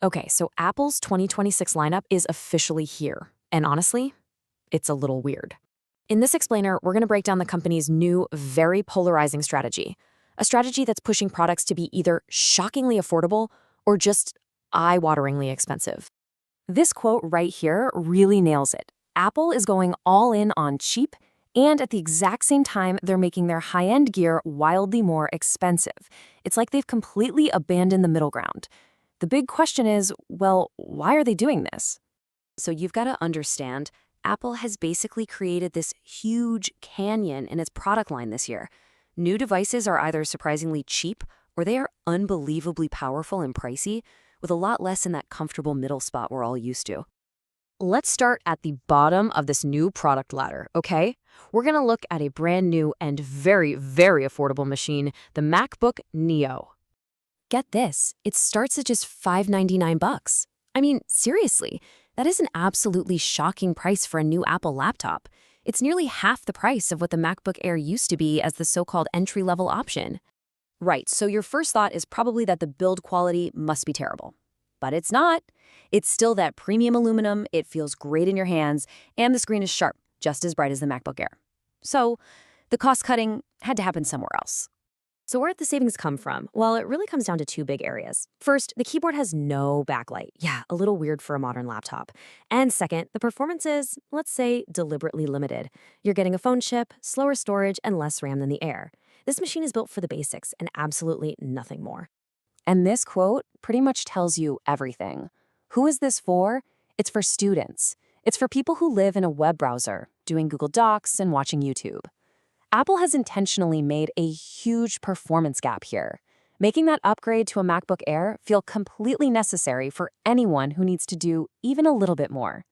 Okay, so Apple's 2026 lineup is officially here. And honestly, it's a little weird. In this explainer, we're going to break down the company's new, very polarizing strategy. A strategy that's pushing products to be either shockingly affordable or just eye-wateringly expensive. This quote right here really nails it. Apple is going all in on cheap, and at the exact same time, they're making their high-end gear wildly more expensive. It's like they've completely abandoned the middle ground. The big question is, well, why are they doing this? So you've got to understand, Apple has basically created this huge canyon in its product line this year. New devices are either surprisingly cheap or they are unbelievably powerful and pricey, with a lot less in that comfortable middle spot we're all used to. Let's start at the bottom of this new product ladder, okay? We're going to look at a brand new and very, very affordable machine, the MacBook Neo. Get this, it starts at just $599. I mean, seriously, that is an absolutely shocking price for a new Apple laptop. It's nearly half the price of what the MacBook Air used to be as the so-called entry-level option. Right, so your first thought is probably that the build quality must be terrible. But it's not. It's still that premium aluminum, it feels great in your hands, and the screen is sharp, just as bright as the MacBook Air. So the cost cutting had to happen somewhere else. So where'd the savings come from? Well, it really comes down to two big areas. First, the keyboard has no backlight. Yeah, a little weird for a modern laptop. And second, the performance is, let's say, deliberately limited. You're getting a phone chip, slower storage, and less RAM than the Air. This machine is built for the basics and absolutely nothing more. And this quote pretty much tells you everything. Who is this for? It's for students. It's for people who live in a web browser, doing Google Docs and watching YouTube. Apple has intentionally made a huge performance gap here, making that upgrade to a MacBook Air feel completely necessary for anyone who needs to do even a little bit more.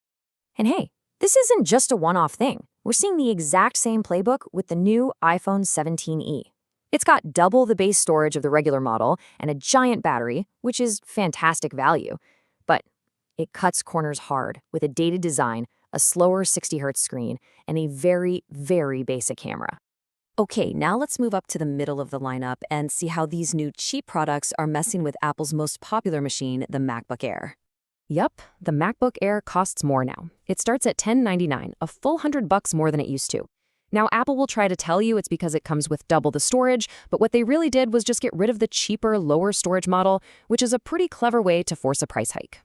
And hey, this isn't just a one-off thing. We're seeing the exact same playbook with the new iPhone 17e. It's got double the base storage of the regular model and a giant battery, which is fantastic value. But it cuts corners hard with a dated design, a slower 60Hz screen, and a very, very basic camera. Okay, now let's move up to the middle of the lineup and see how these new cheap products are messing with Apple's most popular machine, the MacBook Air. Yup, the MacBook Air costs more now. It starts at $1099, a full $100 more than it used to. Now, Apple will try to tell you it's because it comes with double the storage, but what they really did was just get rid of the cheaper, lower storage model, which is a pretty clever way to force a price hike.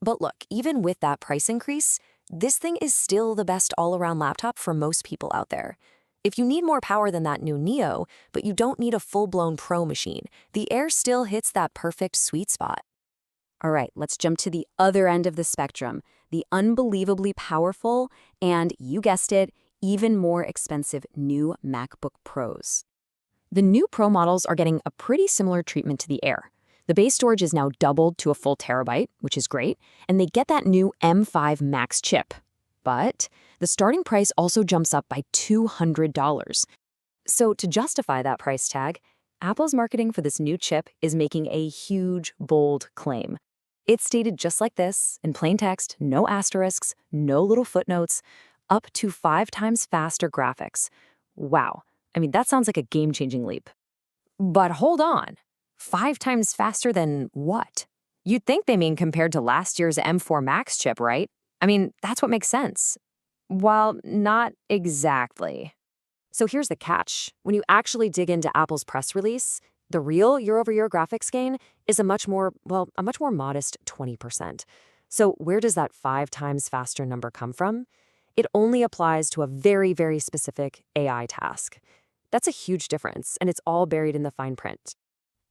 But look, even with that price increase, this thing is still the best all-around laptop for most people out there. If you need more power than that new Neo, but you don't need a full-blown Pro machine, the Air still hits that perfect sweet spot. All right, let's jump to the other end of the spectrum, the unbelievably powerful and, you guessed it, even more expensive new MacBook Pros. The new Pro models are getting a pretty similar treatment to the Air. The base storage is now doubled to a full terabyte, which is great, and they get that new M5 Max chip. But the starting price also jumps up by $200. So to justify that price tag, Apple's marketing for this new chip is making a huge, bold claim. It's stated just like this, in plain text, no asterisks, no little footnotes, up to 5 times faster graphics. Wow, I mean, that sounds like a game-changing leap. But hold on, 5 times faster than what? You'd think they mean compared to last year's M4 Max chip, right? I mean, that's what makes sense. Well, not exactly. So here's the catch. When you actually dig into Apple's press release, the real year-over-year graphics gain is a much more modest 20%. So where does that 5 times faster number come from? It only applies to a very, very specific AI task. That's a huge difference, and it's all buried in the fine print.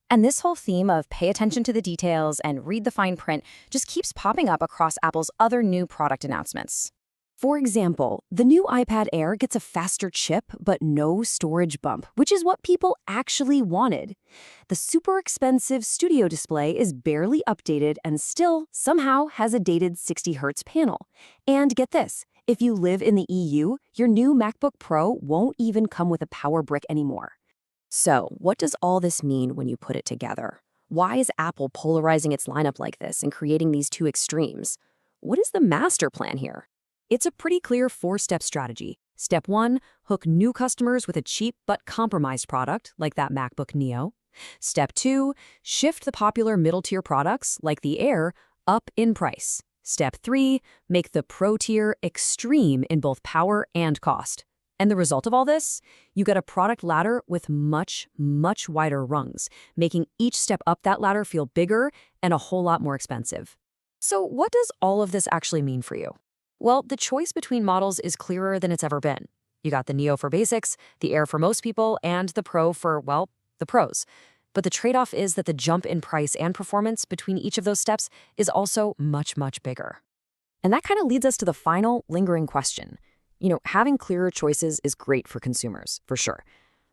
And this whole theme of pay attention to the details and read the fine print just keeps popping up across Apple's other new product announcements. For example, the new iPad Air gets a faster chip but no storage bump, which is what people actually wanted. The super expensive Studio display is barely updated and still somehow has a dated 60Hz panel. And get this, if you live in the EU, your new MacBook Pro won't even come with a power brick anymore. So, what does all this mean when you put it together? Why is Apple polarizing its lineup like this and creating these two extremes? What is the master plan here? It's a pretty clear 4-step strategy. Step 1, hook new customers with a cheap but compromised product, like that MacBook Neo. Step 2, shift the popular middle-tier products, like the Air, up in price. Step 3, make the Pro tier extreme in both power and cost. And the result of all this? You get a product ladder with much, much wider rungs, making each step up that ladder feel bigger and a whole lot more expensive. So what does all of this actually mean for you? Well, the choice between models is clearer than it's ever been. You got the Neo for basics, the Air for most people, and the Pro for, well, the pros. But the trade-off is that the jump in price and performance between each of those steps is also much, much bigger. And that kind of leads us to the final, lingering question. Having clearer choices is great for consumers, for sure.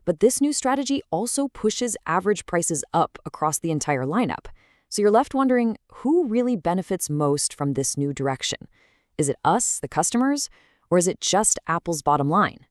But this new strategy also pushes average prices up across the entire lineup. So you're left wondering, who really benefits most from this new direction? Is it us, the customers, or is it just Apple's bottom line?